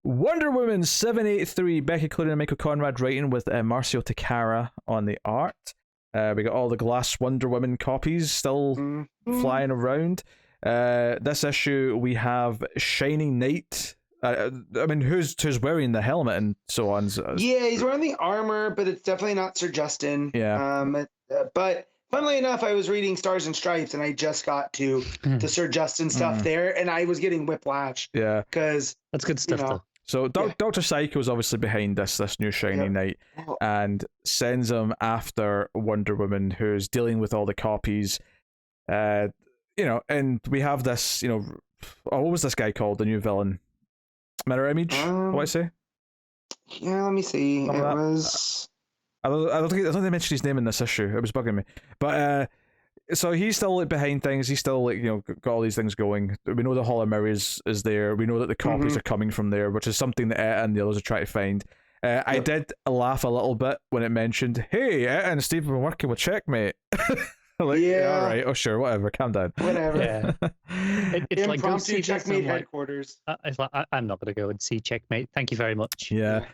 Wonder Woman 783, Becky Cloonan and Michael Conrad writing with Marcio Takara on the art. We got all the glass Wonder Woman copies still flying around. This issue we have Shining Knight. I mean, who's wearing the helmet and so on? Yeah, he's wearing the armor, but it's definitely not Sir Justin. Yeah. But funnily enough, I was reading Stars and Stripes, and I just got to the Sir Justin stuff there, and I was getting whiplash. Yeah, because that's good stuff, though. So Dr. Psycho is obviously behind this new Shining Knight, and sends him after Wonder Woman, who's dealing with all the copies. And we have this, what was this guy called? The new villain, Mirror Image. What I say? Yeah, let me see. It was. I don't think they mentioned his name in this issue. It was bugging me, but so he's still behind things. He's still got all these things going. We know the Hall of Mirrors is there. We know that the copies are coming from there, which is something that Etta and the others are trying to find. I did laugh a little bit when it mentioned, "Hey, Etta and Steve have been working with Checkmate." Like, yeah, all right, oh sure, whatever, calm down. Whatever. Yeah. It's like go see Checkmate headquarters. It's like I'm not going to go and see Checkmate. Thank you very much. Yeah.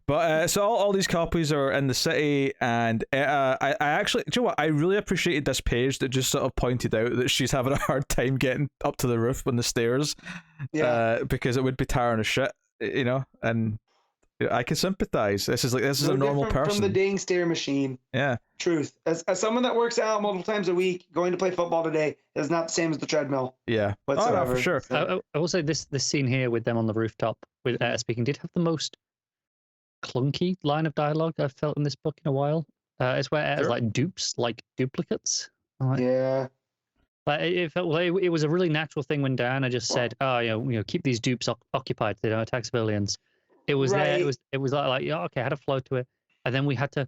But so all these copies are in the city, and I actually, do you know what? I really appreciated this page that just sort of pointed out that she's having a hard time getting up to the roof on the stairs, because it would be tiring as shit, and I can sympathize. This is a normal person from the dang stair machine. Yeah, truth. As someone that works out multiple times a week, going to play football today is not the same as the treadmill. Yeah, whatsoever. Oh, no, for sure. So. I will say this scene here with them on the rooftop with speaking did have the most clunky line of dialogue I've felt in this book in a while. It's where it's like dupes, like duplicates. Yeah. But it felt like it was a really natural thing when Diana just said, "Oh, keep these dupes occupied. They don't attack civilians." It was there. It was like okay, I had a flow to it, and then we had to.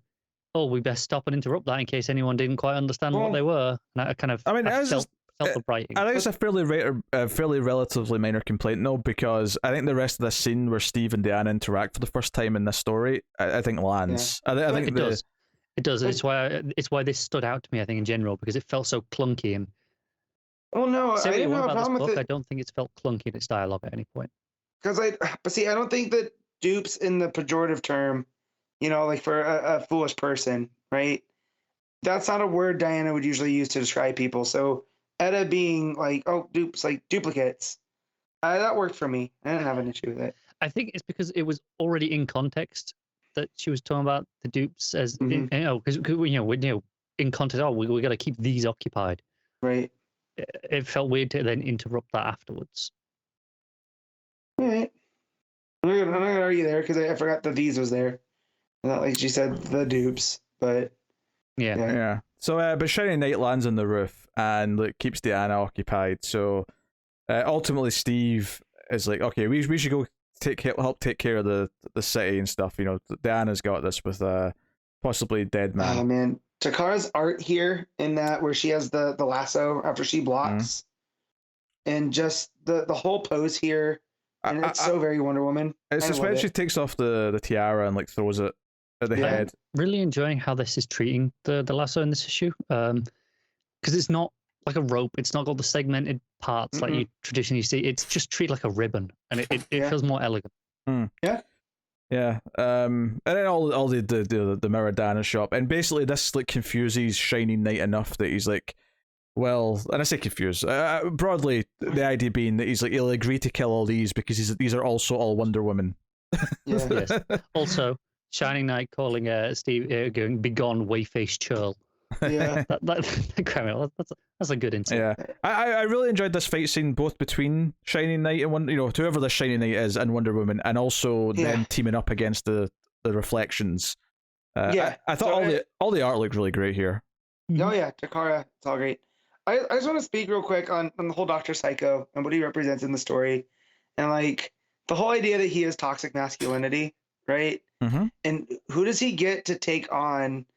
Oh, we best stop and interrupt that in case anyone didn't quite understand what they were. And I felt the writing. I think it's a fairly relatively minor complaint, though, because I think the rest of the scene where Steve and Diana interact for the first time in this story, I think lands. Yeah. I think it does. It does. It's why this stood out to me. I think in general because it felt so clunky and. Oh no! I didn't have a problem with it. I don't think it's felt clunky in its dialogue at any point. But I don't think that dupes in the pejorative term, like for a foolish person, right? That's not a word Diana would usually use to describe people. So Etta being like, oh, dupes, like duplicates, that worked for me. I didn't have an issue with it. I think it's because it was already in context that she was talking about the dupes as because in context. Oh, we got to keep these occupied. Right. It felt weird to then interrupt that afterwards. All right. I'm not gonna argue there because I forgot the these was there. Not like she said the dupes, but yeah. So, but Shining Knight lands on the roof and keeps Diana occupied. So, ultimately, Steve is like, okay, we should go help take care of the city and stuff. Diana's got this with possibly dead man. Oh man, Takara's art here in that where she has the lasso after she blocks, and just the whole pose here. And it's so very Wonder Woman. It's when she takes off the tiara and throws it at the head. Really enjoying how this is treating the lasso in this issue. Because it's not like a rope. It's not got the segmented parts like you traditionally see. It's just treated like a ribbon, and it feels more elegant. Yeah. Yeah. And then all the Mirror Diana shop, and basically this confuses Shining Knight enough that he's like. Well, and I say confused. Broadly, the idea being that he'll agree to kill all these because these are also all Wonder Women. Yes. Also, Shining Knight calling Steve going "Begone, wayface churl." Yeah, that's a good insight. Yeah, I really enjoyed this fight scene both between Shining Knight and whoever the Shining Knight is and Wonder Woman, and also them teaming up against the reflections. I thought all the art looked really great here. Oh yeah, Takara, it's all great. I just want to speak real quick on the whole Dr. Psycho and what he represents in the story, and the whole idea that he has toxic masculinity, right? Mm-hmm. And who does he get to take on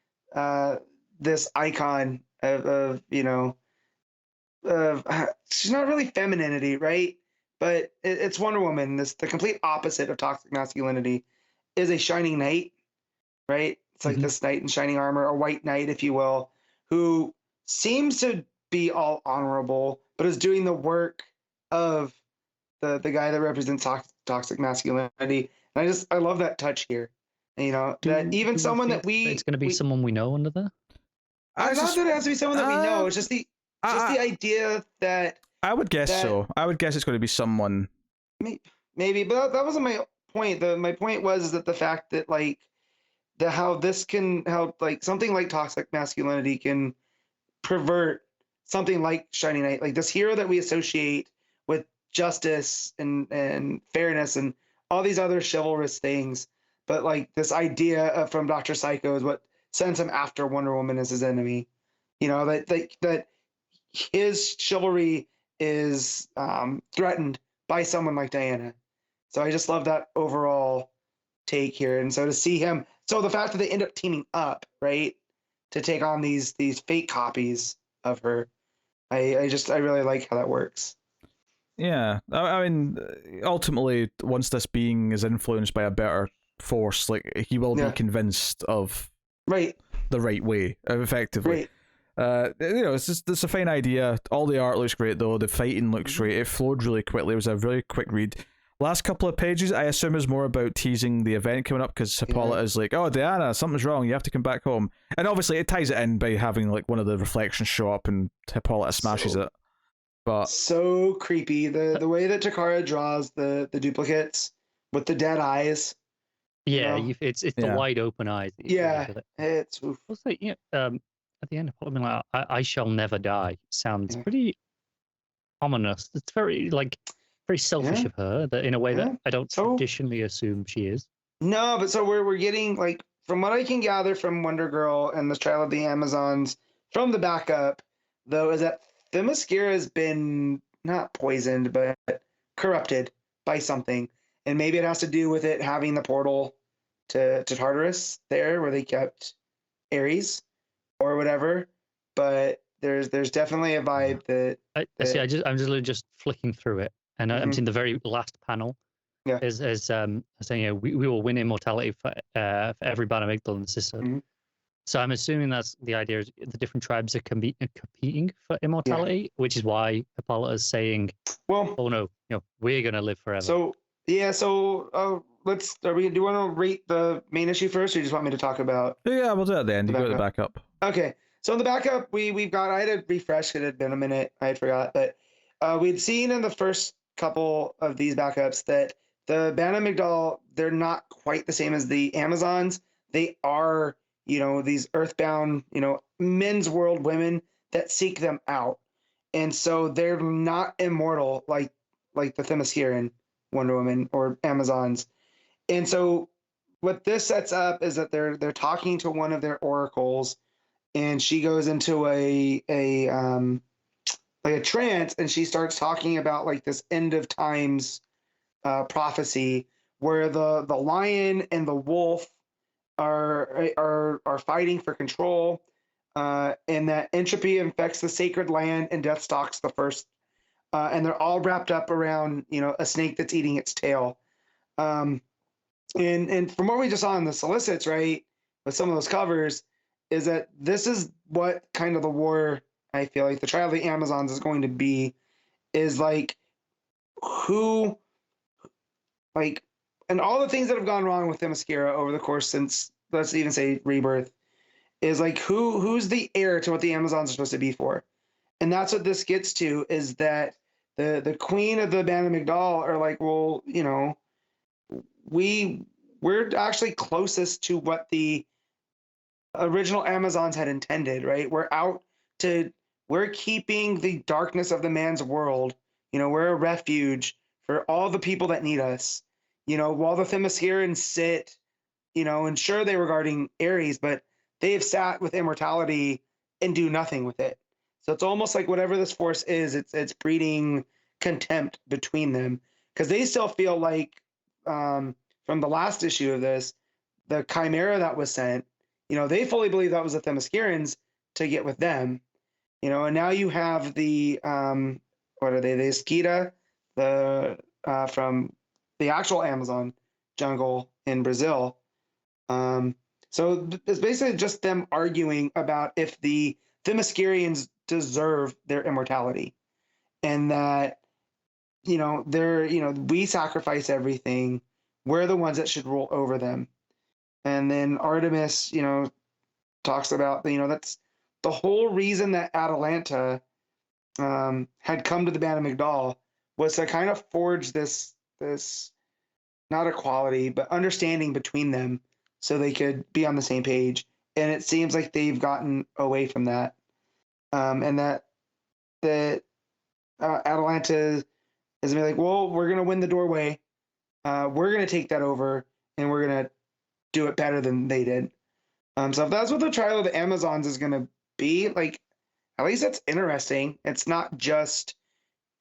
this icon of she's not really femininity, right? But it's Wonder Woman. The complete opposite of toxic masculinity is a shining knight, right? It's like this knight in shining armor, a white knight, if you will, who seems to be all honorable, but is doing the work of the guy that represents toxic masculinity. And I love that touch here. You know, that even do someone think that it's going to be someone we know under there. I Not just, that it has to be someone that we know. It's just the idea that I would guess so. I would guess it's going to be someone. maybe, but that wasn't my point. My point was that the fact that like how something like toxic masculinity can pervert something like Shining Knight, like this hero that we associate with justice and fairness and all these other chivalrous things, but like this idea from Dr. Psycho is what sends him after Wonder Woman as his enemy. You know, that his chivalry is threatened by someone like Diana. So I just love that overall take here. And so to see him, so the fact that they end up teaming up, right, to take on these fake copies of her, I really like how that works. Yeah, I mean, ultimately, once this being is influenced by a better force, like he will be convinced of the right way, effectively. You know, it's a fine idea. All the art looks great, though. The fighting looks great. It flowed really quickly. It was a really quick read. Last couple of pages, I assume, is more about teasing the event coming up, because Hippolyta is like, "Oh, Diana, something's wrong. You have to come back home." And obviously, it ties it in by having like one of the reflections show up, and Hippolyta smashes it. But so creepy, the way that Takara draws the duplicates with the dead eyes. Yeah, you know? It's the wide open eyes. It's also, at the end, something like I shall never die sounds pretty ominous. It's very selfish of her, that in a way that I don't traditionally assume she is. No, but so we're getting, like, from what I can gather from Wonder Girl and the Trial of the Amazons from the backup, though, is that Themyscira has been not poisoned but corrupted by something, and maybe it has to do with it having the portal to Tartarus there where they kept Ares or whatever. But there's definitely a vibe that I'm just flicking through it, and I'm seeing the very last panel. Is saying, we will win immortality for every Banu Migdal system. So I'm assuming that's the idea, is the different tribes are competing for immortality, which is why Hippolyta is saying, "Well, oh no, we're gonna live forever." So do you want to rate the main issue first, or you just want me to talk about? Yeah, we'll do it at the end. You go to the backup. Okay, so in the backup, we've got. I had to refresh. It had been a minute. I had forgot, but we'd seen in the first couple of these backups that the Banu Migdal, they're not quite the same as the Amazons. They are, these earthbound, men's world women that seek them out. And so they're not immortal like the Themysciran Wonder Woman or Amazons. And so what this sets up is that they're talking to one of their oracles, and she goes into a trance, and she starts talking about like this end of times prophecy where the lion and the wolf are fighting for control, and that entropy infects the sacred land and death stalks the first, and they're all wrapped up around a snake that's eating its tail. And from what we just saw in the solicits, right, with some of those covers, is that this is what kind of the war, I feel like the Trial of the Amazons is going to be, is like who, like, and all the things that have gone wrong with Themyscira over the course since, let's even say, Rebirth, is like who's the heir to what the Amazons are supposed to be for. And that's what this gets to, is that the queen of the Banu Migdal are like, well, we're actually closest to what the original Amazons had intended, right? We're keeping the darkness of the man's world. We're a refuge for all the people that need us. While the Themyscirans sit, and sure, they were guarding Ares, but they have sat with immortality and do nothing with it. So it's almost like whatever this force is, it's breeding contempt between them, because they still feel like, from the last issue of this, the chimera that was sent, they fully believe that was the Themyscirans to get with them, and now you have the what are they? The Esquita, from the actual Amazon jungle in Brazil. So it's basically just them arguing about if the Themyscirians deserve their immortality, and that we sacrifice everything. We're the ones that should rule over them. And then Artemis, talks about, that's the whole reason that Atalanta had come to the Band of Migdal was to kind of forge this not equality, but understanding between them so they could be on the same page. And it seems like they've gotten away from that. And that Atalanta is going to be like, well, we're going to win the doorway. We're going to take that over, and we're going to do it better than they did. So if that's what the Trial of the Amazons is going to be, like, at least that's interesting. It's not just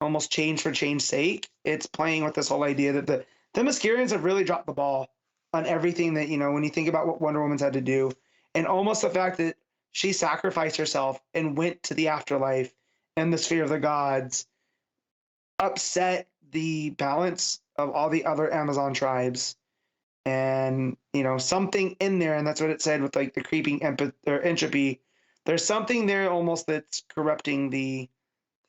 almost change for change's sake. It's playing with this whole idea that the Themyscirians have really dropped the ball on everything that, when you think about what Wonder Woman's had to do, and almost the fact that she sacrificed herself and went to the afterlife and the sphere of the gods upset the balance of all the other Amazon tribes. And, something in there, and that's what it said with like the creeping entropy. There's something there almost that's corrupting the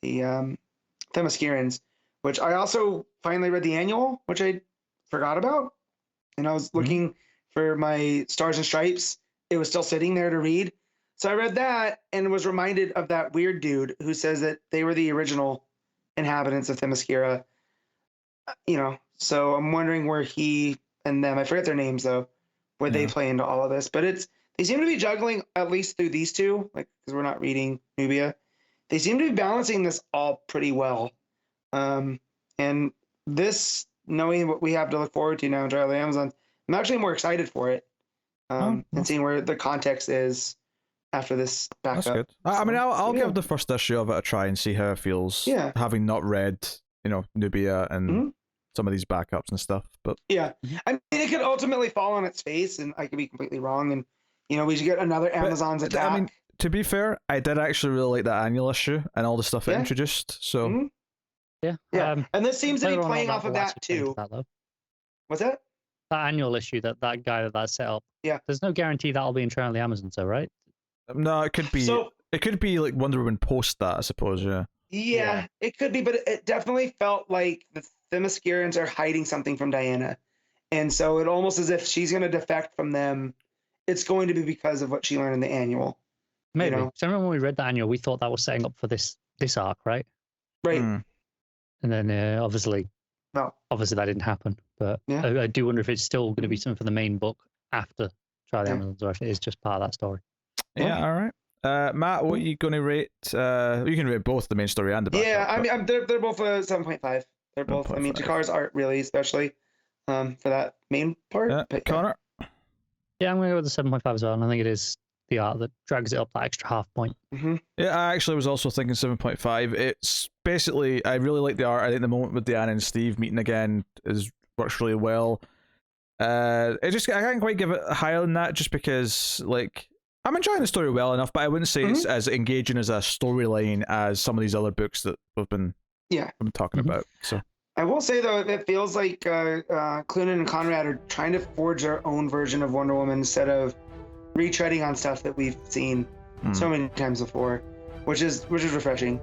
Themyscirians, which I also finally read the annual, which I forgot about. And I was looking for my Stars and Stripes. It was still sitting there to read. So I read that and was reminded of that weird dude who says that they were the original inhabitants of Themyscira. So I'm wondering where he and them, I forget their names though, where they play into all of this. But they seem to be juggling, at least through these two, like, because we're not reading Nubia. They seem to be balancing this all pretty well. And this, knowing what we have to look forward to now in Trial of the Amazon, I'm actually more excited for it. And seeing where the context is after this backup. That's good. I mean, I'll give the first issue of it a try and see how it feels. Yeah. Having not read, Nubia and some of these backups and stuff. But yeah, I mean, it could ultimately fall on its face, and I could be completely wrong. And we should get another Amazon's attack. I mean, to be fair, I did actually really like that annual issue and all the stuff it introduced. So yeah. And this seems to be playing off of that too. What's that? That annual issue that guy that set up. Yeah. There's no guarantee that'll be in Trial of the Amazons, though, right? No, it could be. It could be like Wonder Woman post that, I suppose. Yeah, it could be, but it definitely felt like the Themyscirians are hiding something from Diana, and so it almost as if she's going to defect from them. It's going to be because of what she learned in the annual. Maybe. So I remember when we read the annual, we thought that was setting up for this arc, right? Right. And then obviously that didn't happen. But I do wonder if it's still going to be something for the main book after Trial of the Amazons, or if it is just part of that story. Yeah, all right. Matt, what are you going to rate? You can rate both the main story and the backup. Yeah, I mean, they're both 7.5. They're both. I mean, Jakar's art really, especially for that main part. But, Connor? Yeah, I'm going to go with the 7.5 as well. And I think it is the art that drags it up that extra half point. Yeah, I actually was also thinking 7.5. It's basically, I really like the art. I think the moment with Diana and Steve meeting again works really well. I can't quite give it higher than that, just because, like, I'm enjoying the story well enough, but I wouldn't say it's as engaging as a storyline as some of these other books that we've been talking about. So I will say though, it feels like Clunan and Conrad are trying to forge their own version of Wonder Woman instead of retreading on stuff that we've seen so many times before, which is refreshing.